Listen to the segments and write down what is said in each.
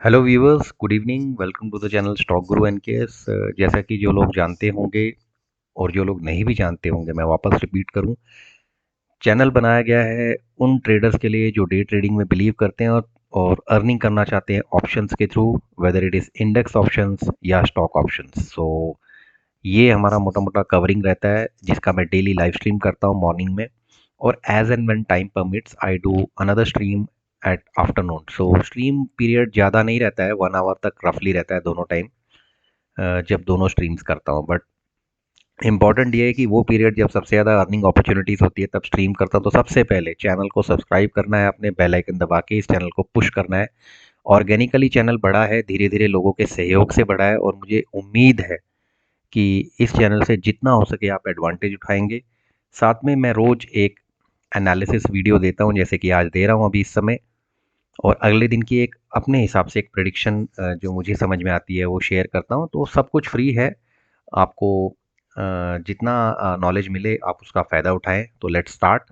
Hello viewers, good evening. Welcome to the channel stock Guru NKS. जैसा कि जो लोग जानते होंगे और जो लोग नहीं भी जानते होंगे, मैं वापस रिपीट करूं। चैनल बनाया गया है उन ट्रेडर्स के लिए जो डे ट्रेडिंग में बिलीव करते हैं और अर्निंग करना चाहते हैं ऑप्शंस के through, whether it is index options या स्टॉक ऑप्शंस। सो ये हमारा मोटा मोटा कवरिंग रहता है, जिसका मैं डेली लाइव स्ट्रीम करता हूँ मॉर्निंग में। और as and when time permits I do another stream at afternoon. So stream period ज़्यादा नहीं रहता है, 1 आवर तक रफली रहता है दोनों टाइम, जब दोनों स्ट्रीम्स करता हूँ। बट इम्पॉर्टेंट ये है कि वो पीरियड जब सबसे ज़्यादा अर्निंग अपॉर्चुनिटीज़ होती है तब स्ट्रीम करता हूँ। तो सबसे पहले चैनल को सब्सक्राइब करना है, अपने बेल आइकन दबा के इस चैनल को पुश करना है। ऑर्गेनिकली चैनल बढ़ा है, धीरे धीरे लोगों के सहयोग से बढ़ा है, और मुझे उम्मीद है कि इस चैनल से जितना हो सके आप एडवांटेज उठाएंगे। साथ में मैं रोज एक एनालिसिस वीडियो देता हूं, जैसे कि आज दे रहा हूं अभी इस समय। और अगले दिन की एक अपने हिसाब से एक प्रेडिक्शन जो मुझे समझ में आती है वो शेयर करता हूं। तो सब कुछ फ्री है आपको। जितना नॉलेज मिले आप उसका फ़ायदा उठाएं। तो लेट्स स्टार्ट।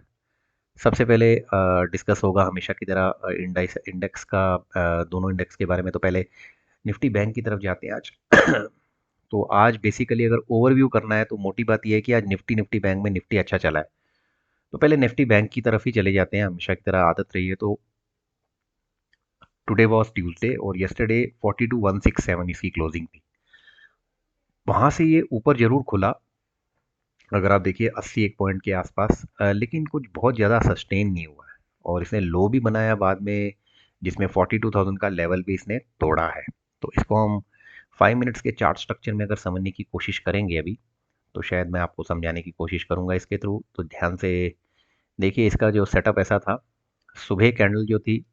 सबसे पहले डिस्कस होगा हमेशा की तरह इंडेक्स इंडेक्स का, दोनों इंडेक्स के बारे में। तो पहले निफ्टी बैंक की तरफ जाते हैं आज। तो आज बेसिकली अगर ओवरव्यू करना है तो मोटी बात यह है कि आज निफ्टी निफ्टी बैंक में निफ्टी अच्छा चला है। तो पहले निफ्टी बैंक की तरफ ही चले जाते हैं, हमेशा की तरह आदत रही है। तो टुडे वॉज ट्यूसडे और येस्टरडे 42,167 इसकी क्लोजिंग थी। वहां से ये ऊपर जरूर खुला, अगर आप देखिए 81 पॉइंट के आसपास, लेकिन कुछ बहुत ज़्यादा सस्टेन नहीं हुआ है। और इसने लो भी बनाया बाद में, जिसमें 42,000 का लेवल भी इसने तोड़ा है। तो इसको हम 5 मिनट्स के चार्ट स्ट्रक्चर में अगर समझने की कोशिश करेंगे अभी, तो शायद मैं आपको समझाने की कोशिश करूंगा इसके थ्रू। तो ध्यान से देखिए, इसका जो सेटअप ऐसा था। सुबह कैंडल जो थी,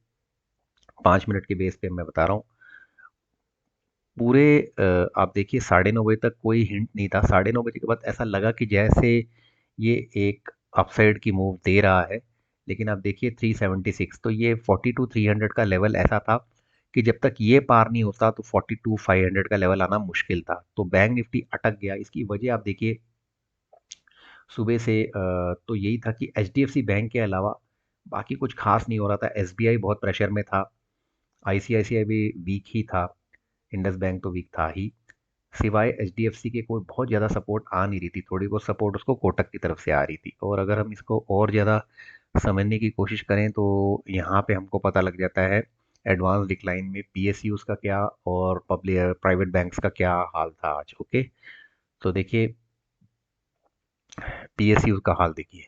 5 मिनट के बेस पे मैं बता रहा हूँ, पूरे आप देखिए 9:30 बजे तक कोई हिंट नहीं था। 9:30 बजे के बाद ऐसा लगा कि जैसे ये एक अपसाइड की मूव दे रहा है। लेकिन आप देखिए 376, तो ये 42,300 का लेवल ऐसा था कि जब तक ये पार नहीं होता तो 42,500 का लेवल आना मुश्किल था। तो बैंक निफ्टी अटक गया। इसकी वजह आप देखिए सुबह से, तो यही था कि एचडीएफसी बैंक के अलावा बाकी कुछ खास नहीं हो रहा था। एसबीआई बहुत प्रेशर में था, आईसीआईसीआई भी वीक ही था, इंडस बैंक तो वीक था ही। सिवाय एचडीएफसी के कोई बहुत ज़्यादा सपोर्ट आ नहीं रही थी। थोड़ी बहुत सपोर्ट उसको कोटक की तरफ से आ रही थी। और अगर हम इसको और ज़्यादा समझने की कोशिश करें तो यहाँ पे हमको पता लग जाता है एडवांस डिक्लाइन में पीएसयूज का क्या और पब्लिक प्राइवेट बैंक्स का क्या हाल था आज। ओके, तो देखिए पीएसयू का हाल देखिए।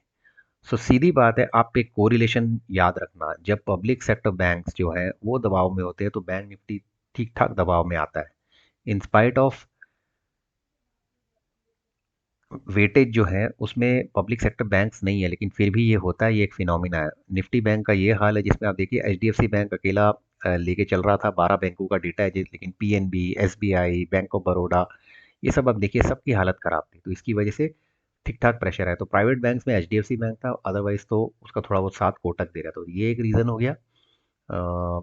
सो सीधी बात है, आप एक कोरिलेशन याद रखना। जब पब्लिक सेक्टर बैंक्स जो है वो दबाव में होते हैं तो बैंक निफ्टी ठीक ठाक दबाव में आता है। इन स्पाइट ऑफ वेटेज जो है उसमें पब्लिक सेक्टर बैंक्स नहीं है, लेकिन फिर भी ये होता है, ये एक फिनोमिना है। निफ्टी बैंक का ये हाल है, जिसमें आप देखिए एचडीएफसी बैंक अकेला लेके चल रहा था। 12 बैंकों का डेटा है लेकिन PNB, SBI, bank of Baroda, ये सब आप देखिए सबकी हालत खराब थी। तो इसकी वजह से ठीक ठाक प्रेशर है। तो प्राइवेट बैंक्स में एचडीएफसी बैंक था, अदरवाइज तो उसका थोड़ा बहुत साथ कोटक दे रहा। तो ये एक रीज़न हो गया। अ,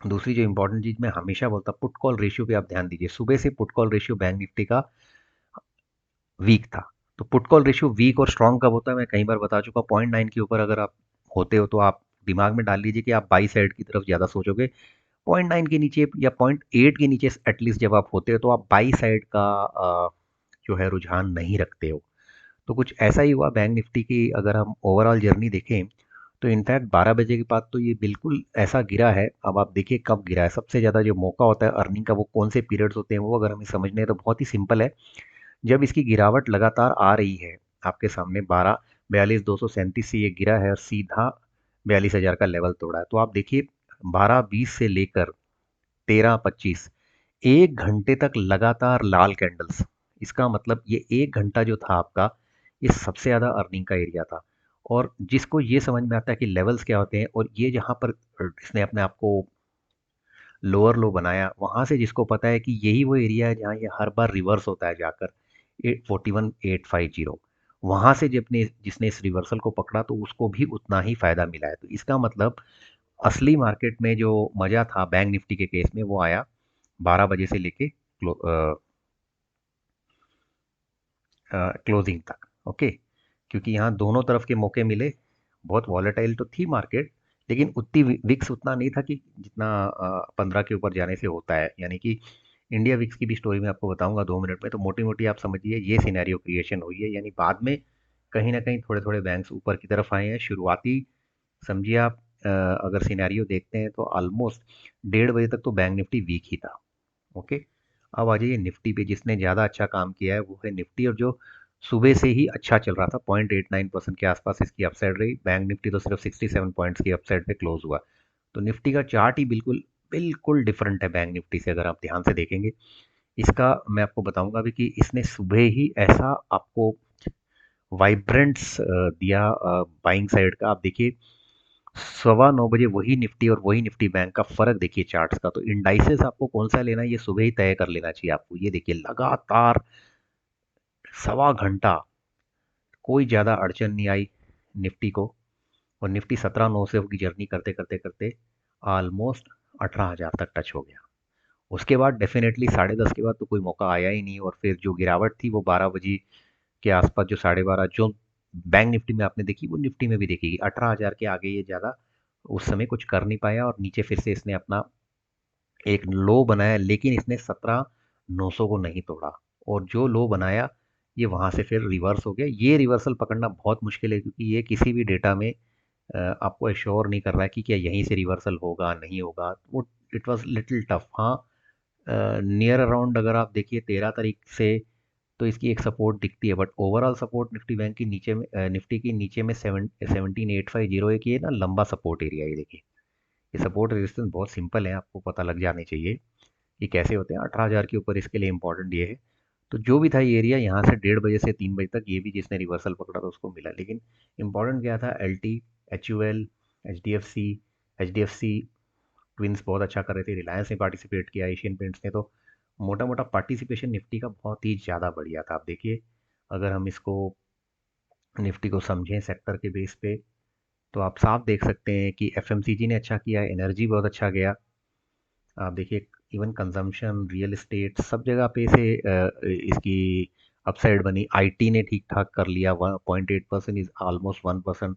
दूसरी जो इंपॉर्टेंट चीज़ मैं हमेशा बोलता, पुट कॉल रेशियो पे आप ध्यान दीजिए। सुबह से put call ratio bank Nifty का वीक था। तो पुट कॉल रेशियो वीक और स्ट्रांग कब होता है मैं कई बार बता चुका। 0.9 के ऊपर अगर आप होते हो तो आप दिमाग में डाल लीजिए कि आप बाई साइड की तरफ ज़्यादा सोचोगे। 0.9 के नीचे या 0.8 के नीचे एटलीस्ट जब आप होते हो तो आप बाई साइड का जो है रुझान नहीं रखते हो। तो कुछ ऐसा ही हुआ बैंक निफ्टी की। अगर हम ओवरऑल जर्नी देखें तो इनफैक्ट 12 बजे के बाद तो ये बिल्कुल ऐसा गिरा है। अब आप देखिए कब गिरा है। सबसे ज़्यादा जो मौका होता है अर्निंग का वो कौन से पीरियड्स होते हैं, वो अगर हमें समझने हैं तो बहुत ही सिंपल है। जब इसकी गिरावट लगातार आ रही है, आपके सामने 12,42,237 से ये गिरा है और सीधा 42,000 का लेवल तोड़ा है। तो आप देखिए 12:20 से लेकर 13:25, 1 घंटे तक लगातार लाल कैंडल्स। इसका मतलब ये 1 घंटा जो था आपका, ये सबसे ज़्यादा अर्निंग का एरिया था। और जिसको ये समझ में आता है कि लेवल्स क्या होते हैं, और ये जहाँ पर इसने अपने आप को लोअर लो बनाया, वहां से जिसको पता है कि यही वो एरिया है जहाँ ये हर बार रिवर्स होता है जाकर 41,850। वहां से जिसने जिसने इस रिवर्सल को पकड़ा तो उसको भी उतना ही फायदा मिला है। तो इसका मतलब असली मार्केट में जो मजा था बैंक निफ्टी के केस में, वो आया 12 बजे से लेके क्लोजिंग तक। ओके, क्योंकि यहाँ दोनों तरफ के मौके मिले। बहुत वॉलेटाइल तो थी मार्केट, लेकिन उतनी विक्स उतना नहीं था कि जितना 15 के ऊपर जाने से होता है। यानी कि इंडिया विक्स की भी स्टोरी मैं आपको बताऊंगा 2 मिनट में। तो मोटी मोटी आप समझिए ये सिनेरियो क्रिएशन हुई है, यानी बाद में कहीं ना कहीं थोड़े थोड़े बैंक्स ऊपर की तरफ आए हैं। शुरुआती समझिए आप, अगर सिनेरियो देखते हैं तो ऑलमोस्ट 1:30 बजे तक तो बैंक निफ्टी वीक ही था। ओके, अब आ जाइए निफ्टी पे। जिसने ज़्यादा अच्छा काम किया है वो है निफ्टी, और जो सुबह से ही अच्छा चल रहा था, 0.89% के आसपास इसकी अपसाइड रही। बैंक निफ्टी तो सिर्फ 67 पॉइंट्स की अपसाइड पे क्लोज हुआ। तो निफ्टी का चार्ट ही बिल्कुल बिल्कुल डिफरेंट है बैंक निफ्टी से, अगर आप ध्यान से देखेंगे। इसका मैं आपको बताऊंगा भी कि इसने सुबह ही ऐसा आपको वाइब्रेंट्स दिया बाइंग साइड का। आप देखिए 9:15 बजे वही निफ्टी और वही निफ्टी बैंक का फर्क देखिए चार्ट्स का। तो इंडाइसेस आपको कौन सा लेना है ये सुबह ही तय कर लेना चाहिए आपको। ये देखिए लगातार सवा घंटा कोई ज़्यादा अड़चन नहीं आई निफ्टी को, और निफ्टी 17,900 की जर्नी करते करते करते ऑलमोस्ट 18,000 तक टच हो गया। उसके बाद डेफिनेटली 10:30 के बाद तो कोई मौका आया ही नहीं, और फिर जो गिरावट थी वो 12 बजे के आसपास, जो 12:30 जो बैंक निफ्टी में आपने देखी वो निफ्टी में भी देखेगी। 18,000 के आगे ये ज़्यादा उस समय कुछ कर नहीं पाया, और नीचे फिर से इसने अपना एक लो बनाया, लेकिन इसने 17,900 को नहीं तोड़ा। और जो लो बनाया ये वहाँ से फिर रिवर्स हो गया। ये रिवर्सल पकड़ना बहुत मुश्किल है, क्योंकि ये किसी भी डेटा में आपको एश्योर नहीं कर रहा है कि क्या यहीं से रिवर्सल होगा नहीं होगा। वो इट वॉज लिटिल टफ। हाँ, नियर अराउंड अगर आप देखिए 13 तारीख से तो इसकी एक सपोर्ट दिखती है, but overall support Nifty bank की नीचे में, निफ्टी की नीचे में 17,850 एक ये ना लंबा सपोर्ट एरिया है। देखिए ये सपोर्ट रेजिस्टेंस बहुत सिंपल है, आपको पता लग जाने चाहिए कि कैसे होते हैं। 18,000 के ऊपर इसके लिए इंपॉर्टेंट ये है। तो जो भी था ये एरिया यहाँ से 1:30 बजे से 3 बजे तक, ये भी जिसने रिवर्सल पकड़ा था उसको मिला। लेकिन इंपॉर्टेंट क्या था, L T, H U L, H D F C twins बहुत अच्छा कर रहे थे। रिलायंस ने पार्टिसिपेट किया, एशियन पेंट्स ने। तो मोटा मोटा पार्टिसिपेशन निफ्टी का बहुत ही ज़्यादा बढ़िया था। आप देखिए अगर हम इसको निफ्टी को समझें सेक्टर के बेस पे, तो आप साफ देख सकते हैं कि एफएमसीजी ने अच्छा किया, एनर्जी बहुत अच्छा गया। आप देखिए इवन कंजम्पशन, रियल एस्टेट, सब जगह पे से इसकी अपसाइड बनी। आईटी ने ठीक ठाक कर लिया, 1.8% इज ऑलमोस्ट 1%।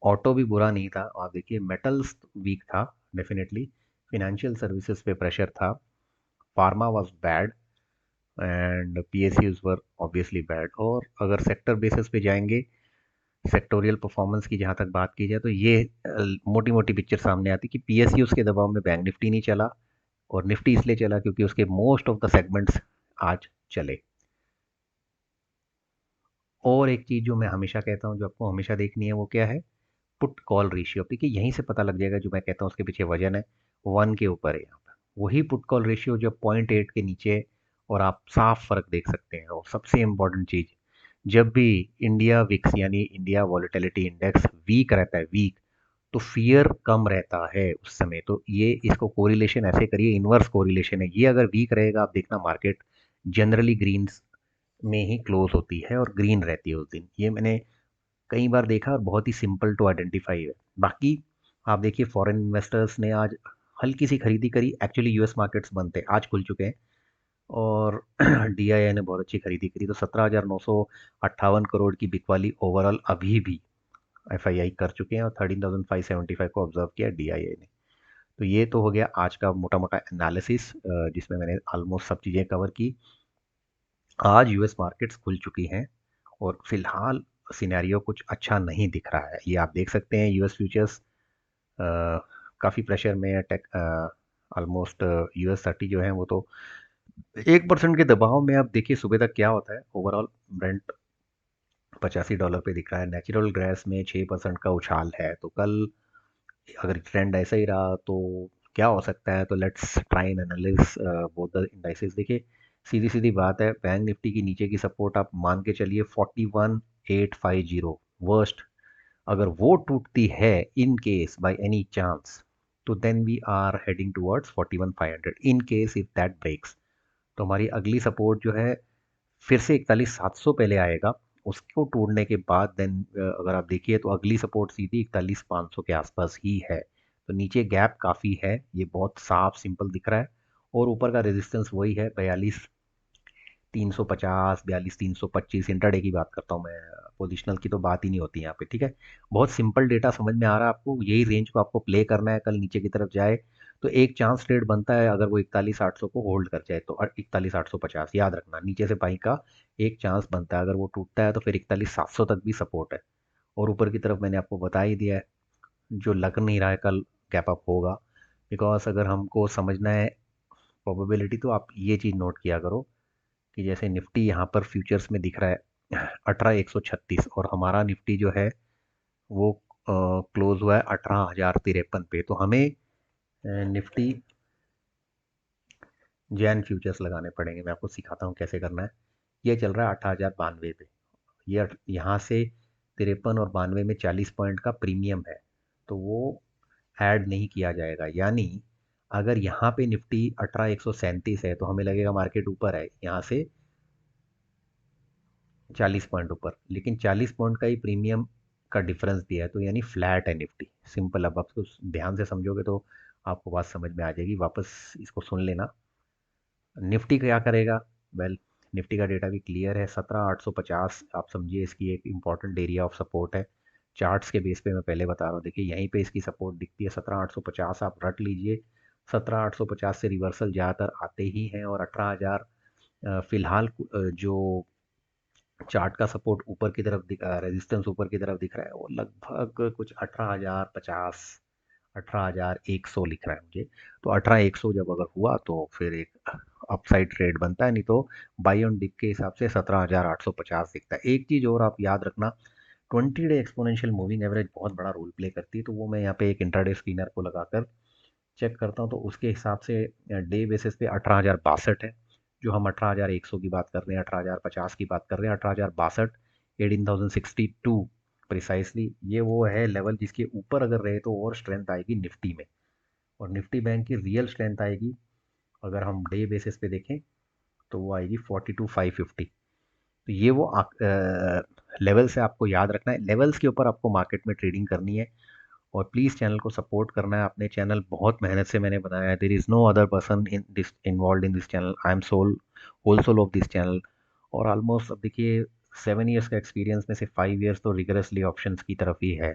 ऑटो भी बुरा नहीं था। आप देखिए मेटल्स वीक था डेफिनेटली। फिनेंशियल सर्विसेज पे प्रेशर था। Pharma was bad, and PSUs were obviously bad. और अगर सेक्टर बेसिस पे जाएंगे, सेक्टोरियल परफॉर्मेंस की जहाँ तक बात की जाए, तो ये मोटी मोटी पिक्चर सामने आती कि पीएसयूज के दबाव में बैंक निफ्टी नहीं चला, और निफ्टी इसलिए चला क्योंकि उसके मोस्ट ऑफ द सेगमेंट्स आज चले। और एक चीज़ जो मैं हमेशा कहता हूँ, जो आपको हमेशा देखनी है, वो क्या है, पुट कॉल रेशियो। देखिए यहीं से पता लग जाएगा, जो मैं कहता हूँ उसके पीछे वजन है 1 के ऊपर है यहाँ पर। वही पुट कॉल रेशियो जब 0.8 के नीचे, और आप साफ फर्क देख सकते हैं। और सबसे इंपॉर्टेंट चीज़, जब भी इंडिया विक्स यानी इंडिया वॉलेटिलिटी इंडेक्स वीक रहता है, वीक, तो फियर कम रहता है उस समय। तो ये इसको कोरिलेशन ऐसे करिए, इनवर्स कोरिलेशन है ये। अगर वीक रहेगा आप देखना मार्केट जनरली ग्रीन में ही क्लोज होती है और ग्रीन रहती है उस दिन। ये मैंने कई बार देखा और बहुत ही सिंपल टू आइडेंटिफाई है। बाकी आप देखिए फॉरेन इन्वेस्टर्स ने आज हल्की सी खरीदी करी। एक्चुअली यूएस मार्केट्स बंद थे, आज खुल चुके हैं, और डीआईआई ने बहुत अच्छी खरीदी करी। तो 17,958 करोड़ की बिकवाली ओवरऑल अभी भी एफआईआई कर चुके हैं, और 13,575 को ऑब्जर्व किया डीआईआई ने। तो ये तो हो गया आज का मोटा मोटा एनालिसिस, जिसमें मैंने ऑलमोस्ट सब चीज़ें कवर की। आज यूएस मार्केट्स खुल चुकी हैं, और फिलहाल सिनेरियो कुछ अच्छा नहीं दिख रहा है। ये आप देख सकते हैं यूएस फ्यूचर्स काफ़ी प्रेशर में है। टेक ऑलमोस्ट US 30 जो है वो तो 1% के दबाव में। आप देखिए सुबह तक क्या होता है। ओवरऑल ब्रेंट $85 पे दिख रहा है। नेचुरल गैस में 6% का उछाल है। तो कल अगर ट्रेंड ऐसा ही रहा तो क्या हो सकता है। तो let's try and analyse both the indices. देखिए सीधी सीधी बात है, बैंक निफ्टी की नीचे की सपोर्ट आप मान के चलिए 41,850 वर्स्ट। अगर वो टूटती है in case by any chance, तो then we are heading towards 41,500। In case if that breaks, तो हमारी अगली सपोर्ट जो है फिर से 41,700 पहले आएगा। उसको तोड़ने के बाद देन अगर आप देखिए तो अगली सपोर्ट सीधी 41,500 के आसपास ही है। तो नीचे गैप काफ़ी है, ये बहुत साफ सिंपल दिख रहा है। और ऊपर का रेजिस्टेंस वही है 42,350, 42,325। इंटरडे की बात करता हूँ मैं, पोजिशनल की तो बात ही नहीं होती यहाँ पे, ठीक है। बहुत सिंपल डेटा समझ में आ रहा है आपको, यही रेंज को आपको प्ले करना है, कल नीचे की तरफ जाए तो एक चांस ट्रेड बनता है अगर वो 41,800 को होल्ड कर जाए तो, 41,850 याद रखना, नीचे से बाई का एक चांस बनता है, अगर वो टूटता है तो फिर 41,700 तक भी सपोर्ट है। और ऊपर की तरफ मैंने आपको बता ही दिया है, जो लग नहीं रहा है कल गैप अप होगा, बिकॉज अगर हमको समझना है प्रोबेबिलिटी तो आप ये चीज़ नोट किया करो कि जैसे निफ्टी यहाँ पर फ्यूचर्स में दिख रहा है 18,136, और हमारा निफ्टी जो है वो क्लोज हुआ है 18,053 पे, तो हमें निफ्टी जैन फ्यूचर्स लगाने पड़ेंगे। मैं आपको सिखाता हूँ कैसे करना है। ये चल रहा है 18,092 पे, ये यहाँ से 53 और 92 में 40 पॉइंट का प्रीमियम है, तो वो ऐड नहीं किया जाएगा। यानी अगर यहाँ पे निफ्टी 18,137 है तो हमें लगेगा मार्केट ऊपर है यहाँ से 40 पॉइंट ऊपर, लेकिन 40 पॉइंट का ही प्रीमियम का डिफरेंस दिया है, तो यानी फ्लैट है निफ्टी, सिंपल। अब आप उसको ध्यान से समझोगे तो आपको बात समझ में आ जाएगी, वापस इसको सुन लेना। निफ्टी क्या करेगा? वेल, निफ्टी का डेटा भी क्लियर है, 17,850 आप समझिए इसकी एक इंपॉर्टेंट एरिया ऑफ सपोर्ट है। चार्ट्स के बेस पे मैं पहले बता रहा हूँ, देखिए यहीं पे इसकी सपोर्ट दिखती है 17,850, आप रट लीजिए। 17,850 से रिवर्सल ज़्यादातर आते ही हैं, और 18,000 फिलहाल जो चार्ट का सपोर्ट ऊपर की तरफ दिख, रेजिस्टेंस ऊपर की तरफ दिख रहा है, वो लगभग कुछ 18,050, 18,100 लिख रहा है मुझे। तो 18,100 जब अगर हुआ तो फिर एक अपसाइड ट्रेड बनता है, नहीं तो बाई ऑन डिप के हिसाब से 17,850 दिखता है। एक चीज़ और आप याद रखना, 20 डे एक्सपोनेंशियल मूविंग एवरेज बहुत बड़ा रोल प्ले करती है, तो वो मैं यहाँ पे एक इंट्राडे स्क्रीनर को लगाकर चेक करता हूँ, तो उसके हिसाब से डे बेसिस पे 18,062 है। जो हम 18,100 की बात कर रहे हैं, 18,050 की बात कर रहे हैं, 18,062, 18,062 प्रिसाइसली, ये वो है लेवल जिसके ऊपर अगर रहे तो और स्ट्रेंथ आएगी निफ्टी में। और निफ्टी बैंक की रियल स्ट्रेंथ आएगी अगर हम डे बेसिस पे देखें तो वो आएगी 42,550। तो ये वो लेवल्स है, आपको याद रखना है, लेवल्स के ऊपर आपको मार्केट में ट्रेडिंग करनी है। और प्लीज़ चैनल को सपोर्ट करना है, अपने चैनल बहुत मेहनत से मैंने बनाया है, there is no other person in this involve in this channel, I am whole sole of this channel. और ऑलमोस्ट अब देखिए 7 ईयर्स का एक्सपीरियंस में से 5 ईयर्स तो रिगरसली ऑप्शंस की तरफ ही है।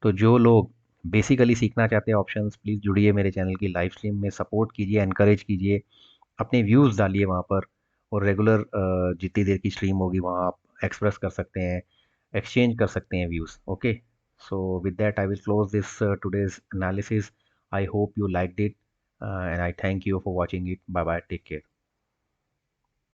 तो जो लोग बेसिकली सीखना चाहते हैं ऑप्शंस, प्लीज़ जुड़िए मेरे चैनल की लाइव स्ट्रीम में, सपोर्ट कीजिए, एनकरेज कीजिए, अपने व्यूज़ डालिए वहाँ पर। और रेगुलर जितनी देर की स्ट्रीम होगी वहाँ आप एक्सप्रेस कर सकते हैं, एक्सचेंज कर सकते हैं views, okay. So with that, I will close this today's analysis. I hope you liked it, and I thank you for watching it. Bye bye. Take care.